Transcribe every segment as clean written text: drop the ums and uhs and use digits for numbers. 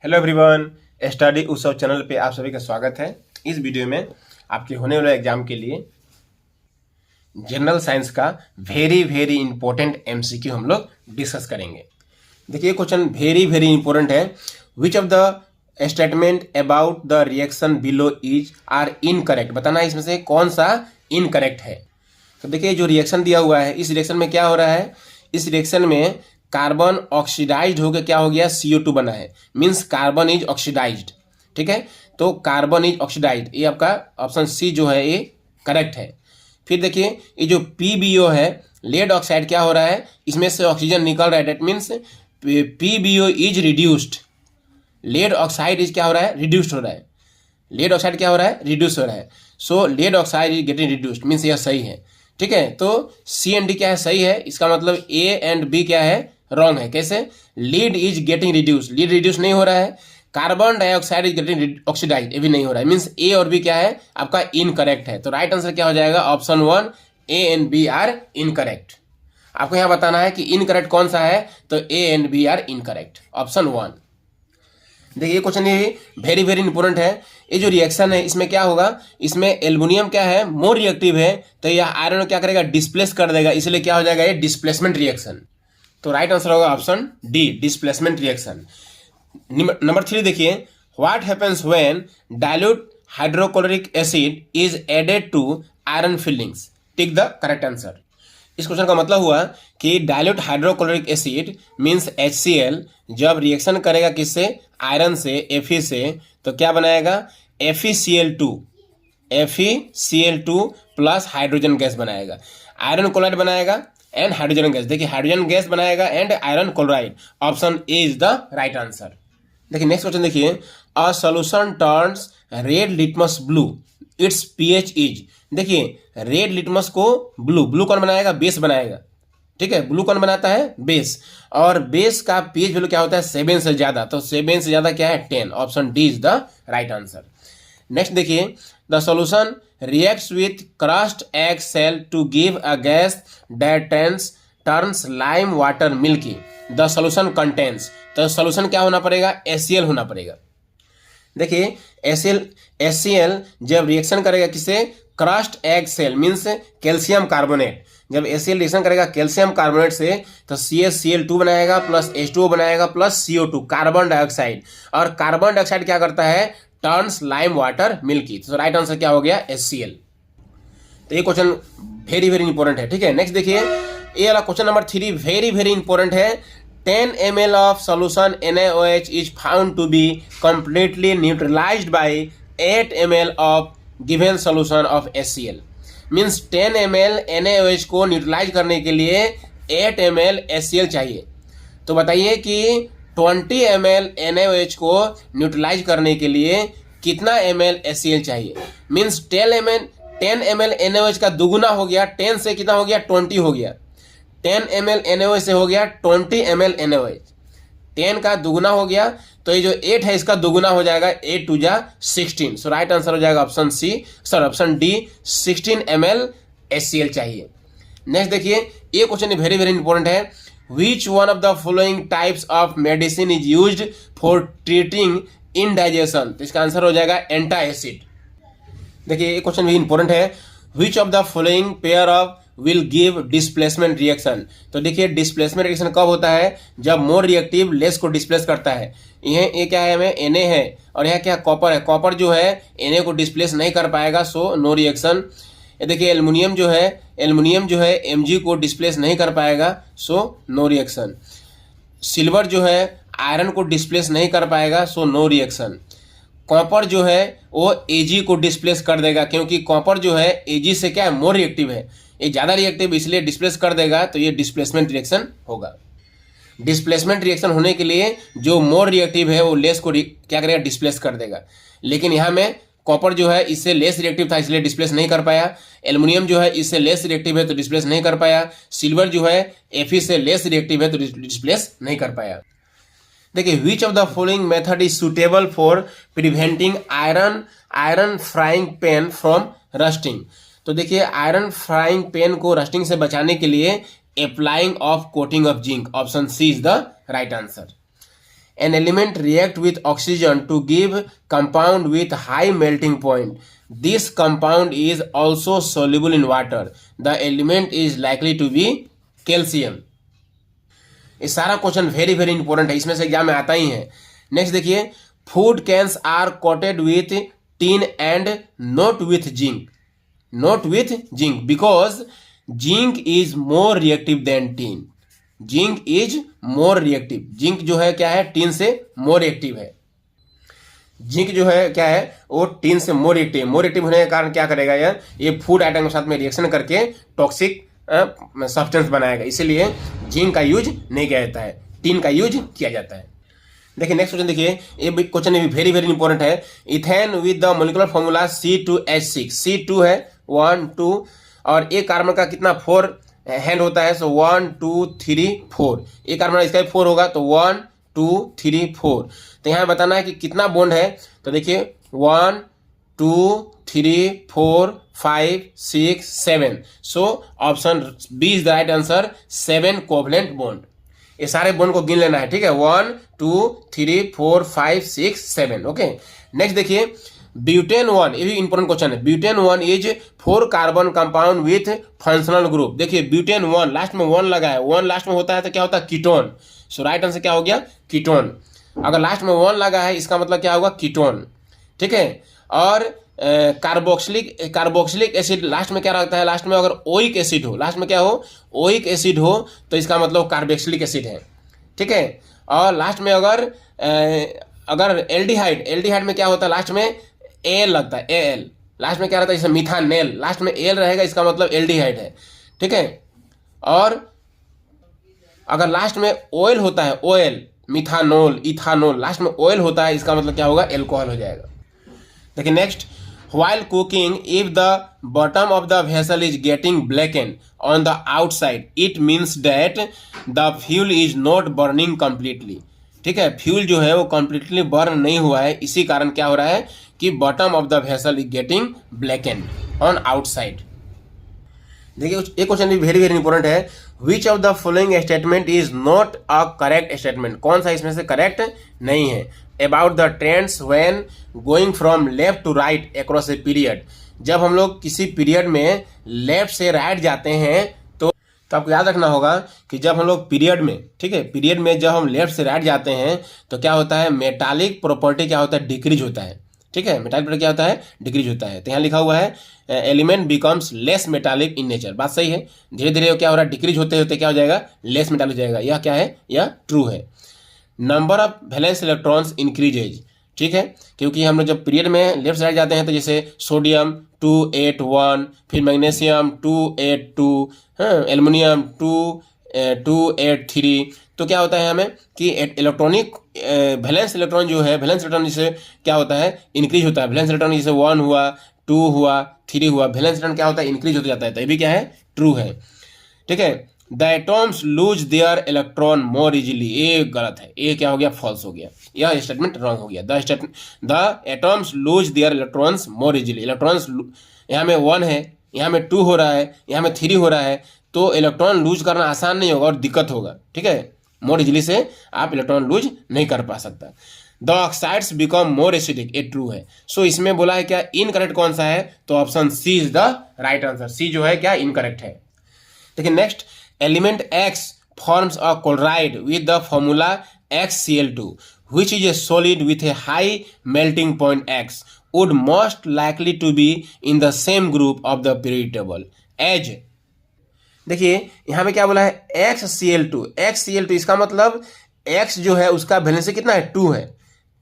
Hello everyone, study उत्सव channel पे आप सभी का स्वागत है। इस वीडियो में आपके होने वाले एग्जाम के लिए जनरल साइंस का वेरी इंपॉर्टेंट एमसीक्यू हम लोग डिस्कस करेंगे। देखिए क्वेश्चन वेरी इंपॉर्टेंट है। Which of the statement about the reaction below is are incorrect. बताना है इसमें से कौन सा इनकरेक्ट है। तो देखिए जो रिएक्शन दिया हुआ है, इस रिएक्शन में क्या हो रहा है, इस रिएक्शन में कार्बन ऑक्सीडाइज्ड होकर क्या हो गया, CO2 बना है। Means carbon is oxidised. ठीक है, तो कार्बन इज ऑक्सीडाइज्ड, ये आपका ऑप्शन सी जो है ये करेक्ट है। फिर देखिए ये जो PbO है, लेड ऑक्साइड, क्या हो रहा है, इसमें से ऑक्सीजन निकल रहा है। That means PbO is reduced. Lead oxide is क्या हो रहा है, रिड्यूस्ड हो रहा है। लेड ऑक्साइड क्या हो रहा है, रिड्यूस हो रहा है। So lead oxide is getting reduced, means यह सही है। ठीक है, तो C एंड D क्या है, सही है। इसका मतलब A एंड B क्या है, रॉन्ग है। कैसे, lead is getting reduce, lead reduce नहीं हो रहा है। Carbon dioxide is getting oxidised, ये भी नहीं हो रहा है। मींस A और B क्या है, आपका इनकरेक्ट है। तो राइट आंसर क्या हो जाएगा, option 1 A and B are incorrect. आपको यहां बताना है कि इनकरेक्ट कौन सा है, तो A and B are incorrect, option 1। देखिए क्वेश्चन ये वेरी इंपॉर्टेंट है। ये जो रिएक्शन है इसमें क्या होगा, इसमें एल्युमिनियम क्या है, मोर रिएक्टिव है, तो यह आयरन क्या करेगा, डिस्प्लेस कर देगा, इसलिए क्या हो जाएगा, ये डिस्प्लेसमेंट रिएक्शन। तो राइट आंसर होगा option D, displacement reaction. Number 3 देखिए, what happens when dilute hydrochloric acid is added to iron filings. Tick the correct answer. इस क्वेश्चन का मतलब हुआ कि dilute hydrochloric acid means HCl जब रिएक्शन करेगा किससे, आयरन से, Fe से, तो क्या बनाएगा, FeCl2 प्लस हाइड्रोजन गैस बनाएगा। आयरन क्लोराइड बनाएगा एंड हाइड्रोजन गैस। देखिए हाइड्रोजन गैस बनाएगा and iron chloride, option A is the right answer. देखिए नेक्स्ट क्वेश्चन देखिए, a solution turns red litmus blue, it's pH is. देखिए red litmus को blue कौन बनाएगा, बेस बनाएगा। ठीक है, ब्लू कौन बनाता है, बेस। और बेस का pH वैल्यू क्या होता है, 7 से ज्यादा, तो 7 से ज्यादा क्या है, 10, option D is the right answer. Next देखिए, the solution reacts with crushed egg shell to give a gas that turns lime water milky, the solution contains. तो सॉल्यूशन क्या होना पड़ेगा, HCl होना पड़ेगा। देखिए HCl जब रिएक्शन करेगा किसे, crust egg shell means calcium carbonate. जब HCl रिएक्शन करेगा कैल्शियम कार्बोनेट से, तो CaCl2 बनाएगा प्लस H2O बनाएगा प्लस CO2, कार्बन डाइऑक्साइड। और कार्बन डाइऑक्साइड क्या करता है, टर्न्स लाइम वाटर मिल्की। तो राइट आंसर क्या हो गया, HCl। तो ये क्वेश्चन वेरी इंपॉर्टेंट है। ठीक है, नेक्स्ट देखिए, ये वाला क्वेश्चन नंबर 3 वेरी इंपॉर्टेंट है। 10 ml of solution NaOH is found to be completely neutralized by 8 ml of given solution of HCl। Means 10 ml NaOH को न्यूट्रलाइज करने के लिए 8 ml HCl चाहिए। तो बताइए कि 20 ml NaOH को न्यूट्रलाइज करने के लिए कितना ml HCl चाहिए। मीन्स 10 ml NaOH का दुगुना हो गया, 10 से कितना हो गया, 20 हो गया। 10 ml NaOH से हो गया 20 ml NaOH। 10 का दुगुना हो गया, तो ये जो 8 है इसका दुगुना हो जाएगा, 8 2 जा 16। सो राइट आंसर हो जाएगा ऑप्शन D, 16 ml HCl चाहिए। नेक्स्ट देखिए, ये क्वेश्चन वेरी इंपॉर्टेंट है। Which one of the following types of medicine is used for treating indigestion. तो इसका आंसर हो जाएगा एंटासिड। देखिए ये क्वेश्चन भी इंपॉर्टेंट है। Which of the following pair of will give displacement reaction. तो देखिए डिस्प्लेसमेंट रिएक्शन कब होता है, जब मोर रिएक्टिव लेस को डिस्प्लेस करता है। ये क्या है, हमें Na है, और यह क्या, कॉपर है। कॉपर जो है Na को डिस्प्लेस नहीं कर पाएगा, सो नो रिएक्शन। ये देखिए एल्युमिनियम जो है Mg को डिस्प्लेस नहीं कर पाएगा, सो नो रिएक्शन। सिल्वर जो है आयरन को डिस्प्लेस नहीं कर पाएगा, सो नो रिएक्शन। कॉपर जो है वो Ag को डिस्प्लेस कर देगा, क्योंकि कॉपर जो है Ag से क्या है, मोर रिएक्टिव है, ये ज़्यादा रिएक्टिव इसलिए डिस्प्लेस कर देगा, तो ये डिस्प्लेसमेंट रिएक्शन होगा। डिस्प्लेसमेंट रिएक्शन होने के लिए जो मोर रिएक्टिव है वो लेस को क्या करेगा, डिस्प्लेस कर देगा। लेकिन यहाँ में कॉपर जो है इससे लेस रिएक्टिव था, इसलिए डिस्प्लेस नहीं कर पाया। एल्युमिनियम जो है इससे लेस रिएक्टिव है, तो डिस्प्लेस नहीं कर पाया। सिल्वर जो है Fe से लेस रिएक्टिव है, तो डिस्प्लेस नहीं कर पाया। देखिए which of the following method is suitable for preventing iron frying pan from rusting. तो देखिए आयरन फ्राइंग पैन को रस्टिंग से बचाने के लिए applying of coating of zinc, option C is the right answer. An element react with oxygen to give compound with high melting point, this compound is also soluble in water, the element is likely to be calcium. ये सारा question very very important है, इसमें से exam में आता ही है। Next देखिए, food cans are coated with tin and not with zinc, not with zinc because zinc is more reactive than tin, zinc is more reactive, zinc जो है क्या है, टिन से मोर रिएक्टिव है। जिंक जो है क्या है, वो टिन से मोर रिएक्टिव, मोर रिएक्टिव होने के कारण क्या करेगा यार, ये फूड आइटम के साथ में रिएक्शन करके टॉक्सिक सब्सटेंस बनाएगा, इसीलिए जिंक का यूज नहीं किया जाता है, टिन का यूज किया जाता है। देखिए नेक्स्ट क्वेश्चन, देखिए ये क्वेश्चन भी वेरी वेरी इंपॉर्टेंट है। Ethane with the molecular formula C2H6, C2 है 1 2 और एक कार्बन का कितना 4 हैंड होता है, सो 1 2 3 4, एक कार्बन इसका 4 होगा तो 1 2 3 4। तो यहाँ बताना है कि कितना बॉन्ड है, तो देखिए 1 2 3 4 5 6 7, so option B is the right answer, 7 covalent bond. ये सारे बॉन्ड को गिन लेना है, ठीक है, 1 2 3 4 5 6 7। ओके नेक्स्ट देखिए, ब्यूटेन 1, ये भी इंपॉर्टेंट क्वेश्चन है। Butane 1 is 4 carbon compound with functional group. देखिए ब्यूटेन 1 लास्ट में 1 लगा है, 1 लास्ट में होता है तो क्या होता है, कीटोन, सो राइट आंसर क्या हो गया, कीटोन। अगर लास्ट में 1 लगा है इसका मतलब क्या होगा, कीटोन, ठीक है। और कार्बोक्सिलिक एसिड लास्ट में क्या रहता है, लास्ट में अगर ओइक एसिड हो, लास्ट में क्या हो, ओइक एसिड हो तो इसका मतलब कार्बोक्सिलिक एसिड है, ठीक है। और लास्ट में अगर एल्डिहाइड में क्या होता है, लास्ट में एल लगता है, एल लास्ट में क्या रहता है, जैसे मिथानेल लास्ट में एल रहेगा, इसका मतलब एल्डिहाइड है, ठीक है। और अगर लास्ट में ऑयल होता है, ऑयल, मिथानोल, इथानोल, लास्ट में ऑयल होता है, इसका मतलब क्या होगा, एल्कोहल हो जाएगा। देखिए next, while cooking if the bottom of the vessel is getting blackened on the outside it means that the fuel is not burning completely, ठीक है, फ्यूल जो है वो कंप्लीटली बर्न नहीं हुआ है, इसी कारण क्या हो रहा है कि bottom of the vessel is getting blackened on outside. देखिए एक क्वेश्चन भी वेरी वेरी इंपॉर्टेंट है, which of the following statement is not a correct statement, कौन सा इसमें से करेक्ट नहीं है। About the trends when going from left to right across a period, जब हम लोग किसी पीरियड में लेफ्ट से राइट जाते हैं तो आपको याद रखना होगा कि जब हम लोग पीरियड में, ठीक है, पीरियड में जब हम लेफ्ट से राइट जाते हैं तो क्या होता है, मेटालिक प्रॉपर्टी क्या होता है, डिक्रीज होता है, ठीक है, मेटालिक प्रॉपर्टी क्या होता है, डिक्रीज होता है। तो यहाँ लिखा हुआ है element becomes less metallic in nature, बात सही है, धीरे धीरे क्या हो रहा है, डिक्रीज होते होते क्या हो जाएगा, लेस मेटालिक हो जाएगा, यह क्या है, यह ट्रू है। Number of valence electrons increases, ठीक है, क्योंकि हम लोग जब पीरियड में लेफ्ट साइड जाते हैं तो जैसे सोडियम 281, फिर मैग्नीशियम 282, एल्युमिनियम 283, तो क्या होता है हमें कि इलेक्ट्रॉनिक वैलेंस इलेक्ट्रॉन जो है, वैलेंस इलेक्ट्रॉन जिसे क्या होता है, इंक्रीज होता है, वैलेंस इलेक्ट्रॉन जैसे 1 हुआ, 2 हुआ, 3 हुआ, वैलेंस इलेक्ट्रॉन क्या होता है, इंक्रीज होता जाता है, तो ये भी क्या है, ट्रू है, ठीक है। The atoms lose their electron more easily, ये गलत है, ये क्या हो गया, फॉल्स हो गया, यह स्टेटमेंट रॉन्ग हो गया। The atoms lose their electrons more easily, electrons यहाँ में 1 है, यहाँ में 2 हो रहा है, यहाँ में 3 हो रहा है, तो इलेक्ट्रॉन लूज करना आसान नहीं होगा और दिक्कत होगा, ठीक है, मोर इजीली से आप इलेक्ट्रॉन लूज नहीं कर पा सकता। The oxides become more acidic, ये ट्रू है। सो इसमें बोला है क्या, इनकरेक्ट कौन सा है, तो option C is the right answer, C जो है क्या, इनकरेक्ट है। देखिए next, element X forms a chloride with the formula XCl2 which is a solid with a high melting point X would most likely to be in the same group of the periodic table as, देखिए यहाँ पे क्या बोला है, XCl2, XCl2 इसका मतलब X जो है उसका वैलेंसी कितना है, 2 है,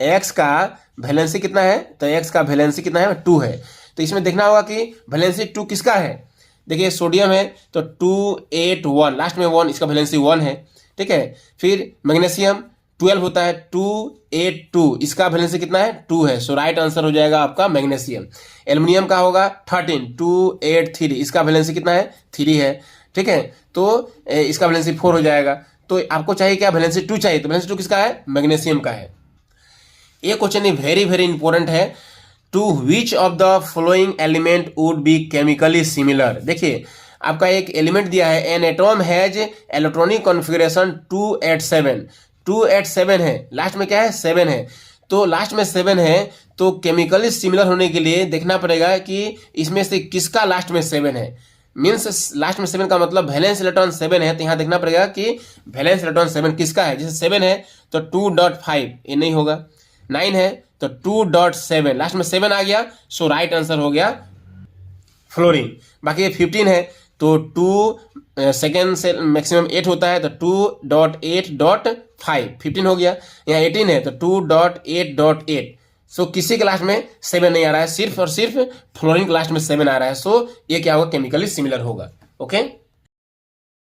X का वैलेंसी कितना है, तो X का वैलेंसी कितना है, 2 है। तो इसमें देखना होगा कि वैलेंसी 2 किसका है, देखिए सोडियम है तो 281, लास्ट में 1, इसका वैलेंसी 1 है, ठीक है। फिर मैग्नीशियम 12 होता है, 282, इसका वैलेंसी कितना है, 2 है, सो राइट आंसर हो जाएगा आपका मैग्नीशियम। एल्युमिनियम का होगा 13, 283, इसका वैलेंसी कितना है, 3 है, ठीक है, तो इसका वैलेंसी 4 हो जाएगा। तो आपको चाहिए क्या, वैलेंसी 2 चाहिए, तो वैलेंसी 2 किसका है, मैग्नीशियम का है। ये क्वेश्चन वेरी वेरी इंपॉर्टेंट है, to which of the following element would be chemically similar. देखिए आपका एक एलिमेंट दिया है, an atom has electronic configuration 287, 2 8 7 है, लास्ट में क्या है 7 है, तो लास्ट में 7 है तो केमिकली सिमिलर होने के लिए देखना पड़ेगा कि इसमें से किसका लास्ट में 7 है। मीन्स लास्ट में 7 का मतलब वैलेंस इलेक्ट्रॉन 7 है, तो यहाँ देखना पड़ेगा कि वैलेंस इलेक्ट्रॉन 7 किसका है। जैसे 7 है तो 2.5 ये नहीं होगा, 9 है तो 2.7 लास्ट में 7 आ गया, सो राइट आंसर हो गया फ्लोरीन। बाकी ये 15 है तो 2 सेकेंड से मैक्सिमम 8 होता है तो 2.8.5 15 हो गया। यहाँ 18 है तो 2.8.8, सो किसी के लास्ट में 7 नहीं आ रहा है, सिर्फ और सिर्फ फ्लोरीन के लास्ट में 7 आ रहा है, सो ये क्या होगा केमिकली सिमिलर होगा। ओके।